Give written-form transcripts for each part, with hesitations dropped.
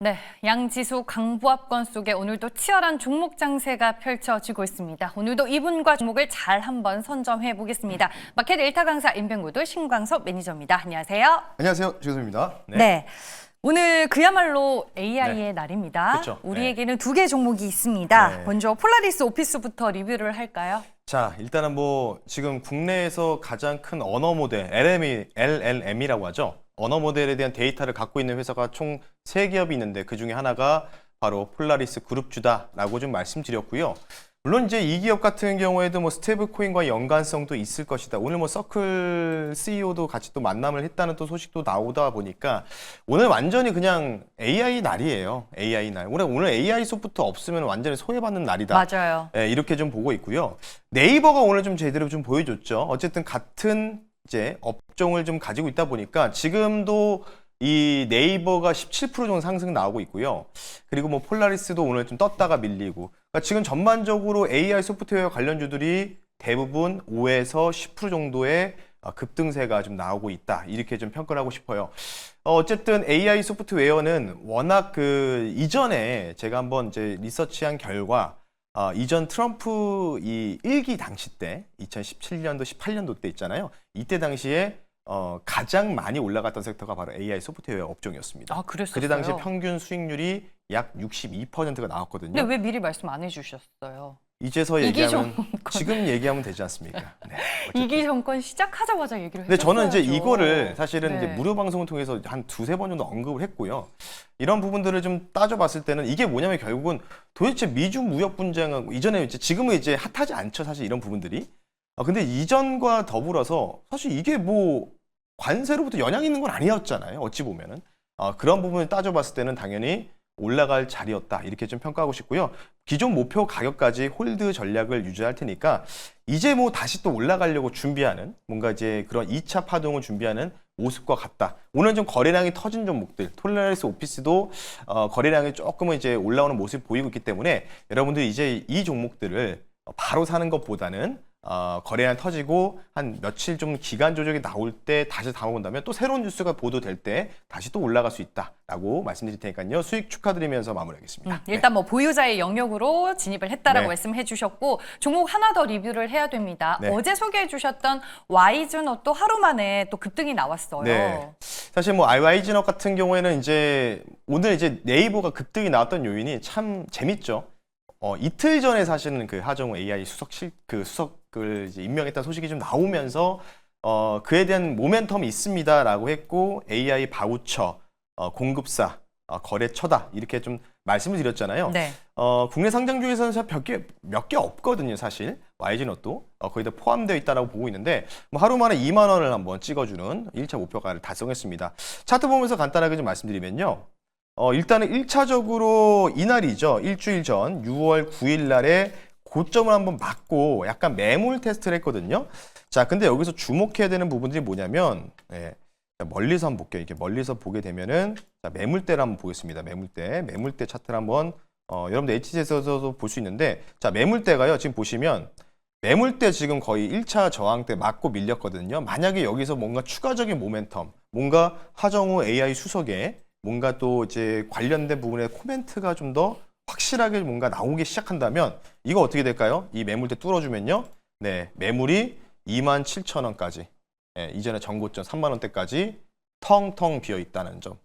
네, 양지수 강보합권 속에 오늘도 치열한 종목 장세가 펼쳐지고 있습니다. 오늘도 이분과 종목을 잘 한번 선점해 보겠습니다. 마켓 일타 강사 임병구도 신광섭 매니저입니다. 안녕하세요. 안녕하세요, 주교수입니다. 네. 오늘 그야말로 AI의 날입니다. 그쵸. 우리에게는 두 개 종목이 있습니다. 네. 먼저 폴라리스 오피스부터 리뷰를 할까요? 자, 일단은 뭐 지금 국내에서 가장 큰 언어 모델 LLM이라고 하죠. 언어 모델에 대한 데이터를 갖고 있는 회사가 총 3기업이 있는데 그중에 하나가 바로 폴라리스 그룹주다라고 좀 말씀드렸고요. 물론 이제 이 기업 같은 경우에도 뭐 스테이블 코인과 연관성도 있을 것이다. 오늘 뭐 서클 CEO도 같이 또 만남을 했다는 또 소식도 나오다 보니까 오늘 완전히 그냥 AI 날이에요. AI 날. 오늘 AI 소프트 없으면 완전히 소외받는 날이다. 맞아요. 네, 이렇게 좀 보고 있고요. 네이버가 오늘 좀 제대로 좀 보여줬죠. 어쨌든 같은 이제 업종을 좀 가지고 있다 보니까 지금도 이 네이버가 17% 정도 상승 나오고 있고요. 그리고 뭐 폴라리스도 오늘 좀 떴다가 밀리고. 그러니까 지금 전반적으로 AI 소프트웨어 관련주들이 대부분 5에서 10% 정도의 급등세가 좀 나오고 있다. 이렇게 좀 평가를 하고 싶어요. 어쨌든 AI 소프트웨어는 워낙 그 이전에 제가 한번 이제 리서치한 결과 이전 트럼프 이 1기 당시 때 2017년도 18년도 때 있잖아요. 이때 당시에 가장 많이 올라갔던 섹터가 바로 AI 소프트웨어 업종이었습니다. 아, 그랬었어요? 그때 당시 평균 수익률이 약 62%가 나왔거든요. 근데 왜 미리 말씀 안 해주셨어요? 이제서 이기 얘기하면 정권. 지금 얘기하면 되지 않습니까? 네, 어쨌든. 이기 정권 시작하자마자 얘기를 근데 했었어요. 저는 이제 이거를 사실은 이제 네. 무료 방송을 통해서 한 두세 번 정도 언급을 했고요. 이런 부분들을 좀 따져봤을 때는 이게 뭐냐면 결국은 도대체 미중 무역 분쟁하고 이전에 이제 지금은 이제 핫하지 않죠. 사실 이런 부분들이. 근데 이전과 더불어서 사실 이게 뭐 관세로부터 영향이 있는 건 아니었잖아요. 어찌 보면은. 그런 부분을 따져봤을 때는 당연히 올라갈 자리였다. 이렇게 좀 평가하고 싶고요. 기존 목표 가격까지 홀드 전략을 유지할 테니까 이제 뭐 다시 또 올라가려고 준비하는 뭔가 이제 그런 2차 파동을 준비하는 모습과 같다. 오늘 좀 거래량이 터진 종목들, 톨라리스 오피스도 거래량이 조금은 이제 올라오는 모습을 보이고 있기 때문에 여러분들이 이제 이 종목들을 바로 사는 것보다는 거래량 터지고 한 며칠 좀 기간 조정이 나올 때 다시 담아본다면 또 새로운 뉴스가 보도될 때 다시 또 올라갈 수 있다라고 말씀드릴 테니까요. 수익 축하드리면서 마무리하겠습니다. 일단 뭐 보유자의 영역으로 진입을 했다라고 네. 말씀해 주셨고 종목 하나 더 리뷰를 해야 됩니다. 네. 어제 소개해 주셨던 와이즈넛도 하루 만에 또 급등이 나왔어요. 네. 사실 뭐 와이즈넛 같은 경우에는 이제 오늘 이제 네이버가 급등이 나왔던 요인이 참 재밌죠. 이틀 전에 사실은 그 하정우 AI 수석을 이제 임명했다는 소식이 좀 나오면서 그에 대한 모멘텀이 있습니다라고 했고 AI 바우처, 공급사, 거래처다 이렇게 좀 말씀을 드렸잖아요. 네. 국내 상장 중에서는 몇 개 없거든요, 사실. YG넛도 거기다 포함되어 있다라고 보고 있는데 뭐 하루 만에 2만 원을 한번 찍어주는 1차 목표가를 달성했습니다. 차트 보면서 간단하게 좀 말씀드리면요. 일단은 1차적으로 이날이죠. 일주일 전 6월 9일 날에 고점을 한번 맞고 약간 매물 테스트를 했거든요. 자, 근데 여기서 주목해야 되는 부분들이 뭐냐면 멀리서 한번 볼게요. 이렇게 멀리서 보게 되면은 자, 매물대를 한번 보겠습니다. 매물대 차트를 한번 여러분들 HTS에서도 볼 수 있는데 자, 매물대가요. 지금 보시면 매물대 지금 거의 1차 저항 때 맞고 밀렸거든요. 만약에 여기서 뭔가 추가적인 모멘텀, 뭔가 하정우 AI 수석의 뭔가 또 이제 관련된 부분에 코멘트가 좀 더 확실하게 뭔가 나오기 시작한다면 이거 어떻게 될까요? 이 매물대 뚫어주면요. 네, 매물이 27,000원까지 이전에 전고점 3만 원대까지 텅텅 비어 있다는 점.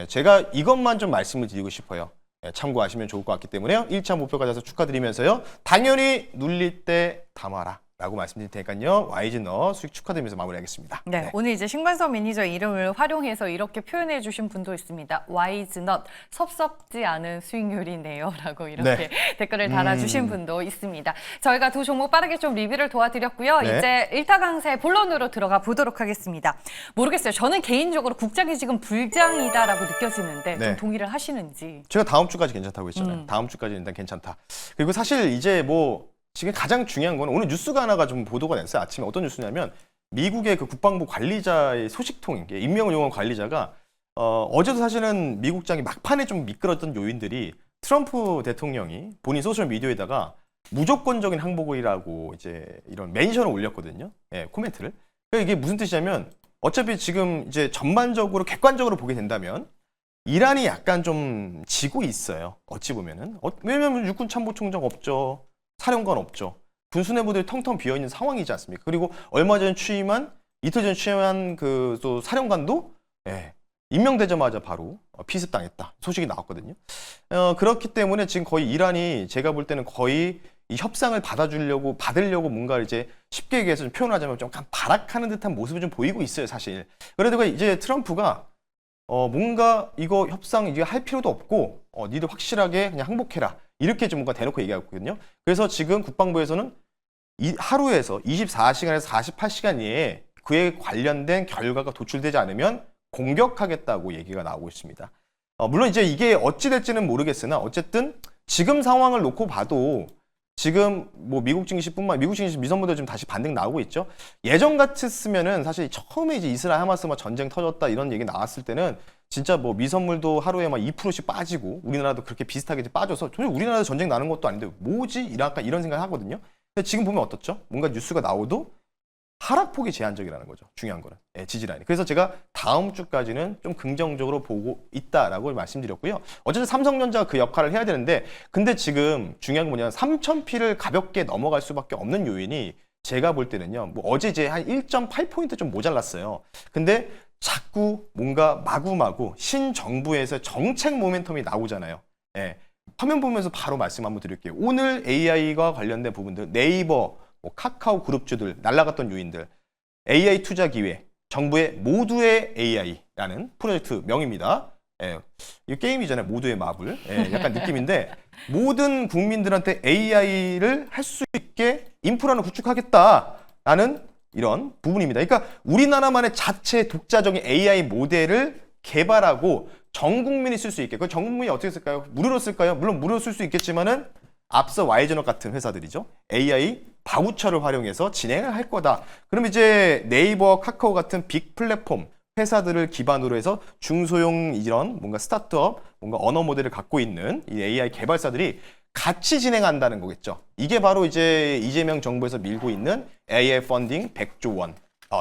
제가 이것만 좀 말씀을 드리고 싶어요. 참고하시면 좋을 것 같기 때문에요. 1차 목표가 돼서 축하드리면서요. 당연히 눌릴 때 담아라. 라고 말씀드릴 테니까요. YG넛 수익 축하드리면서 마무리하겠습니다. 네, 오늘 이제 신관섭 매니저 이름을 활용해서 이렇게 표현해 주신 분도 있습니다. 와이즈넛 섭섭지 않은 수익률이네요. 라고 이렇게 댓글을 달아주신 분도 있습니다. 저희가 두 종목 빠르게 좀 리뷰를 도와드렸고요. 네. 이제 일타 강사의 본론으로 들어가 보도록 하겠습니다. 모르겠어요. 저는 개인적으로 국장이 지금 불장이다라고 느껴지는데 좀 네. 동의를 하시는지. 제가 다음 주까지 괜찮다고 했잖아요. 다음 주까지 일단 괜찮다. 그리고 사실 이제 뭐 지금 가장 중요한 건 오늘 뉴스가 하나가 좀 보도가 됐어요. 아침에 어떤 뉴스냐면 미국의 그 국방부 관리자의 소식통, 임명을 요구한 관리자가 어제도 사실은 미국장이 막판에 좀 미끄러졌던 요인들이 트럼프 대통령이 본인 소셜 미디어에다가 무조건적인 항복이라고 이제 이런 멘션을 올렸거든요. 코멘트를. 그러니까 이게 무슨 뜻이냐면 어차피 지금 이제 전반적으로 객관적으로 보게 된다면 이란이 약간 좀 지고 있어요. 어찌 보면은. 왜냐면 육군 참모총장 없죠. 사령관 없죠. 군수내부들이 텅텅 비어 있는 상황이지 않습니까? 그리고 얼마 전에 취임한 이틀 전에 취임한 그 또 사령관도 예, 임명되자마자 바로 피습당했다 소식이 나왔거든요. 그렇기 때문에 지금 거의 이란이 제가 볼 때는 거의 이 협상을 받으려고 뭔가 이제 쉽게 얘기해서 좀 표현하자면 좀 약간 발악하는 듯한 모습을 좀 보이고 있어요, 사실. 그래도 이제 트럼프가 뭔가 이거 협상 이게 할 필요도 없고 니들 확실하게 그냥 항복해라 이렇게 좀 뭔가 대놓고 얘기하고 있거든요. 그래서 지금 국방부에서는 하루에서 24시간에서 48시간 내에 그에 관련된 결과가 도출되지 않으면 공격하겠다고 얘기가 나오고 있습니다. 물론 이제 이게 어찌 될지는 모르겠으나 어쨌든 지금 상황을 놓고 봐도 지금 뭐 미국 증시 미선무도 좀 다시 반등 나오고 있죠. 예전 같았으면은 사실 처음에 이제 이스라엘 하마스 뭐 전쟁 터졌다 이런 얘기 나왔을 때는 진짜 뭐 미선물도 하루에 막 2%씩 빠지고 우리나라도 그렇게 비슷하게 빠져서 전혀 우리나라도 전쟁 나는 것도 아닌데 뭐지? 약간 이런 생각 하거든요. 근데 지금 보면 어떻죠? 뭔가 뉴스가 나오도 하락폭이 제한적이라는 거죠. 중요한 거는. 예, 지지라인이. 그래서 제가 다음 주까지는 좀 긍정적으로 보고 있다라고 말씀드렸고요. 어쨌든 삼성전자가 그 역할을 해야 되는데 근데 지금 중요한 건 뭐냐면 3,000P를 가볍게 넘어갈 수밖에 없는 요인이 제가 볼 때는요. 뭐 어제 이제 한 1.8포인트 좀 모자랐어요. 근데 자꾸 뭔가 마구마구 신정부에서 정책 모멘텀이 나오잖아요. 예. 화면 보면서 바로 말씀 한번 드릴게요. 오늘 AI와 관련된 부분들 네이버 뭐 카카오 그룹주들 날라갔던 요인들 AI 투자 기회 정부의 모두의 AI라는 프로젝트 명입니다. 예, 이 게임이잖아요. 모두의 마블. 예, 약간 느낌인데 모든 국민들한테 AI를 할 수 있게 인프라를 구축하겠다라는 이런 부분입니다. 그러니까 우리나라만의 자체 독자적인 AI 모델을 개발하고 전 국민이 쓸 수 있게. 그 전 국민이 어떻게 쓸까요? 무료로 쓸까요? 물론 무료로 쓸 수 있겠지만은 앞서 Y전업 같은 회사들이죠. AI 바우처를 활용해서 진행을 할 거다. 그럼 이제 네이버, 카카오 같은 빅 플랫폼 회사들을 기반으로 해서 중소형 이런 뭔가 스타트업, 뭔가 언어 모델을 갖고 있는 이 AI 개발사들이 같이 진행한다는 거겠죠. 이게 바로 이제 이재명 정부에서 밀고 있는 AI 펀딩 100조 원.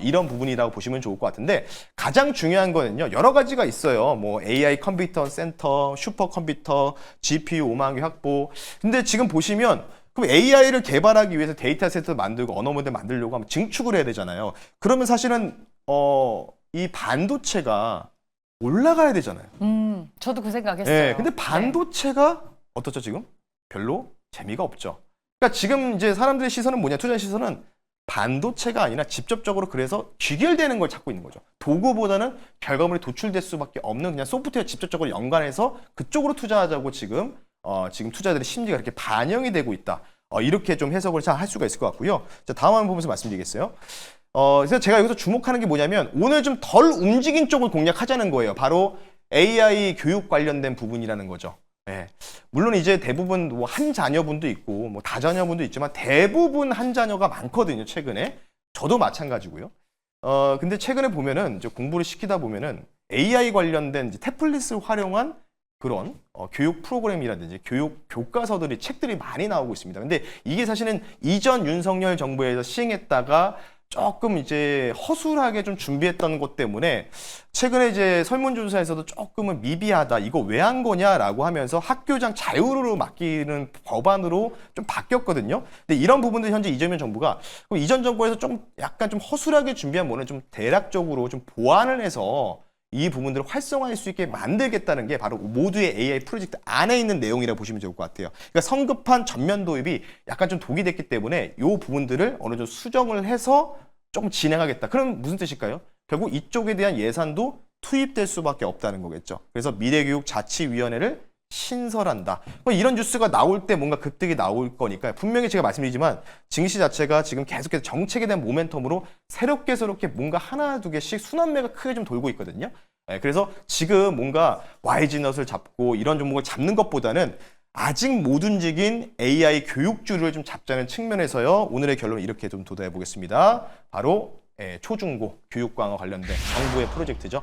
이런 부분이라고 보시면 좋을 것 같은데 가장 중요한 거는요. 여러 가지가 있어요. 뭐 AI 컴퓨터 센터, 슈퍼컴퓨터, GPU 5만 개 확보. 근데 지금 보시면 그럼 AI를 개발하기 위해서 데이터 센터 만들고 언어 모델 만들려고 하면 증축을 해야 되잖아요. 그러면 사실은 이 반도체가 올라가야 되잖아요. 저도 그 생각했어요. 네, 근데 반도체가 어떻죠 지금? 별로 재미가 없죠. 그러니까 지금 이제 사람들의 시선은 뭐냐? 투자 시선은 반도체가 아니라 직접적으로 그래서 귀결되는 걸 찾고 있는 거죠. 도구보다는 결과물이 도출될 수밖에 없는 그냥 소프트웨어 직접적으로 연관해서 그쪽으로 투자하자고 지금 투자자들의 심리가 그렇게 반영이 되고 있다. 이렇게 좀 해석을 잘 할 수가 있을 것 같고요. 자, 다음 한번 보면서 말씀드리겠어요. 그래서 제가 여기서 주목하는 게 뭐냐면 오늘 좀 덜 움직인 쪽을 공략하자는 거예요. 바로 AI 교육 관련된 부분이라는 거죠. 예. 물론 이제 대부분 뭐 한 자녀분도 있고 뭐 다자녀분도 있지만 대부분 한 자녀가 많거든요. 최근에 저도 마찬가지고요. 근데 최근에 보면은 이제 공부를 시키다 보면은 AI 관련된 이제 태블릿을 활용한 그런 교육 프로그램이라든지 교육 교과서들이 책들이 많이 나오고 있습니다. 근데 이게 사실은 이전 윤석열 정부에서 시행했다가 조금 이제 허술하게 좀 준비했던 것 때문에 최근에 이제 설문조사에서도 조금은 미비하다. 이거 왜 한 거냐라고 하면서 학교장 자유로 맡기는 법안으로 좀 바뀌었거든요. 근데 이런 부분들 현재 이재명 정부가 이전 정부에서 좀 약간 좀 허술하게 준비한 뭐는 좀 대략적으로 좀 보완을 해서 이 부분들을 활성화할 수 있게 만들겠다는 게 바로 모두의 AI 프로젝트 안에 있는 내용이라고 보시면 좋을 것 같아요. 그러니까 성급한 전면 도입이 약간 좀 독이 됐기 때문에 이 부분들을 어느 정도 수정을 해서 조금 진행하겠다. 그럼 무슨 뜻일까요? 결국 이쪽에 대한 예산도 투입될 수밖에 없다는 거겠죠. 그래서 미래교육자치위원회를 신설한다. 이런 뉴스가 나올 때 뭔가 급등이 나올 거니까 분명히 제가 말씀드리지만 증시 자체가 지금 계속해서 정책에 대한 모멘텀으로 새롭게 뭔가 하나 두 개씩 순환매가 크게 좀 돌고 있거든요. 그래서 지금 뭔가 YG넛을 잡고 이런 종목을 잡는 것보다는 아직 못 움직인 AI 교육주를 좀 잡자는 측면에서요. 오늘의 결론을 이렇게 좀 도달해 보겠습니다. 바로 초중고 교육 강화 관련된 정부의 프로젝트죠.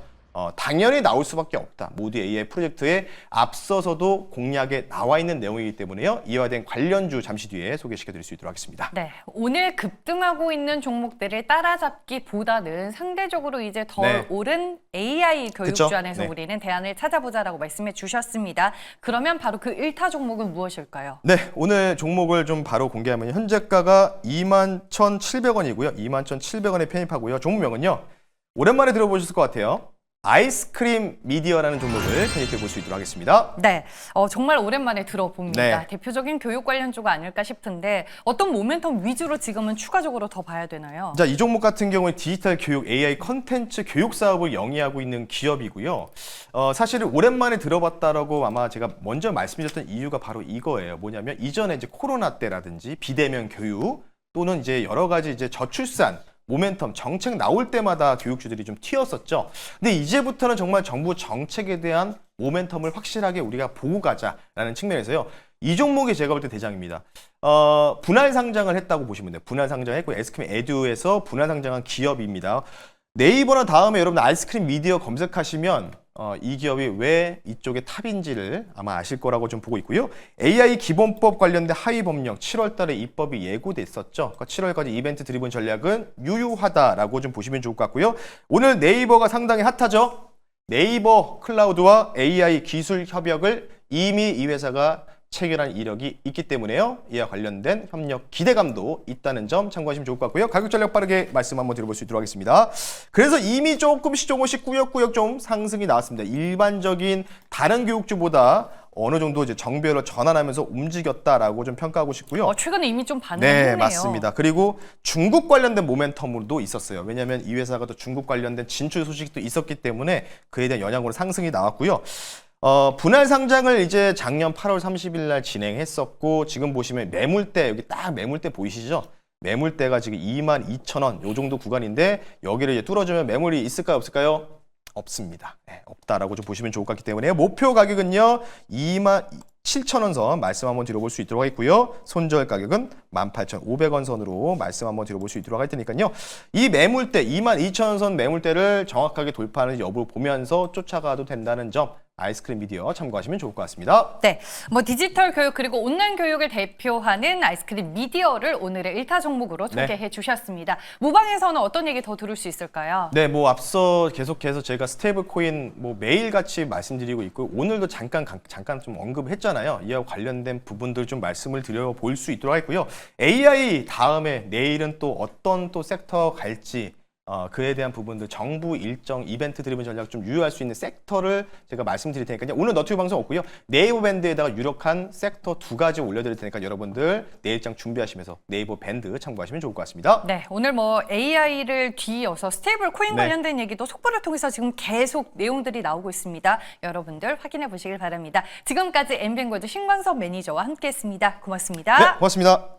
당연히 나올 수밖에 없다. 모두 AI 프로젝트에 앞서서도 공약에 나와 있는 내용이기 때문에요. 이와 된 관련주 잠시 뒤에 소개시켜드릴 수 있도록 하겠습니다. 네, 오늘 급등하고 있는 종목들을 따라잡기보다는 상대적으로 이제 덜 네. 오른 AI 교육주 그쵸? 안에서 네. 우리는 대안을 찾아보자라고 말씀해 주셨습니다. 그러면 바로 그 1타 종목은 무엇일까요? 네, 오늘 종목을 좀 바로 공개하면 현재가가 21,700원이고요. 21,700원에 편입하고요. 종목명은요. 오랜만에 들어보셨을 것 같아요. 아이스크림 미디어라는 종목을 편입해 볼 수 있도록 하겠습니다. 네, 정말 오랜만에 들어봅니다. 네. 대표적인 교육 관련주가 아닐까 싶은데 어떤 모멘텀 위주로 지금은 추가적으로 더 봐야 되나요? 자, 이 종목 같은 경우에 디지털 교육 AI 컨텐츠 교육 사업을 영위하고 있는 기업이고요. 사실은 오랜만에 들어봤다라고 아마 제가 먼저 말씀드렸던 이유가 바로 이거예요. 뭐냐면 이전에 이제 코로나 때라든지 비대면 교육 또는 이제 여러 가지 이제 저출산 모멘텀 정책 나올 때마다 교육주들이 좀 튀었었죠. 근데 이제부터는 정말 정부 정책에 대한 모멘텀을 확실하게 우리가 보고 가자라는 측면에서요. 이 종목이 제가 볼 때 대장입니다. 분할 상장을 했다고 보시면 돼요. 분할 상장했고 에스크림 에듀에서 분할 상장한 기업입니다. 네이버나 다음에 여러분 아이스크림 미디어 검색하시면 이 기업이 왜 이쪽에 탑인지를 아마 아실 거라고 좀 보고 있고요. AI 기본법 관련된 하위 법령 7월 달에 입법이 예고됐었죠. 그러니까 7월까지 이벤트 드리븐 전략은 유효하다라고 좀 보시면 좋을 것 같고요. 오늘 네이버가 상당히 핫하죠. 네이버 클라우드와 AI 기술 협약을 이미 이 회사가 체결한 이력이 있기 때문에요. 이와 관련된 협력 기대감도 있다는 점 참고하시면 좋을 것 같고요. 가격 전략 빠르게 말씀 한번 드려볼 수 있도록 하겠습니다. 그래서 이미 조금씩 꾸역꾸역 좀 상승이 나왔습니다. 일반적인 다른 교육주보다 어느 정도 이제 정배열로 전환하면서 움직였다라고 좀 평가하고 싶고요. 최근에 이미 좀 반응을 네, 했네요. 맞습니다. 그리고 중국 관련된 모멘텀으로도 있었어요. 왜냐하면 이 회사가 또 중국 관련된 진출 소식도 있었기 때문에 그에 대한 영향으로 상승이 나왔고요. 분할 상장을 이제 작년 8월 30일 날 진행했었고 지금 보시면 매물대 여기 딱 매물대 보이시죠? 매물대가 지금 22,000원 요 정도 구간인데 여기를 이제 뚫어주면 매물이 있을까요, 없을까요? 없습니다. 네, 없다라고 좀 보시면 좋을 것 같기 때문에 목표 가격은요 27,000원 선 말씀 한번 드려볼 수 있도록 하겠고요. 손절 가격은 18,500원 선으로 말씀 한번 드려볼 수 있도록 할 테니까요. 이 매물대 22,000원 선 매물대를 정확하게 돌파하는 여부를 보면서 쫓아가도 된다는 점 아이스크림 미디어 참고하시면 좋을 것 같습니다. 네, 디지털 교육 그리고 온라인 교육을 대표하는 아이스크림 미디어를 오늘의 1타 종목으로 소개해 주셨습니다. 모방에서는 어떤 얘기 더 들을 수 있을까요? 네, 앞서 계속해서 제가 스테이블 코인 매일같이 말씀드리고 있고 오늘도 잠깐 좀 언급했잖아요. 이와 관련된 부분들 좀 말씀을 드려볼 수 있도록 하겠고요. AI 다음에 내일은 또 어떤 또 섹터 갈지 그에 대한 부분들 정부 일정 이벤트 드리븐 전략 좀 유효할 수 있는 섹터를 제가 말씀드릴 테니까요. 오늘 너튜브 방송 없고요. 네이버 밴드에다가 유력한 섹터 2가지 올려드릴 테니까 여러분들 내일장 준비하시면서 네이버 밴드 참고하시면 좋을 것 같습니다. 네, 오늘 AI를 뒤이어서 스테이블 코인 관련된 얘기도 속보를 통해서 지금 계속 내용들이 나오고 있습니다. 여러분들 확인해 보시길 바랍니다. 지금까지 엠뱅골드 신관섭 매니저와 함께했습니다. 고맙습니다. 네, 고맙습니다.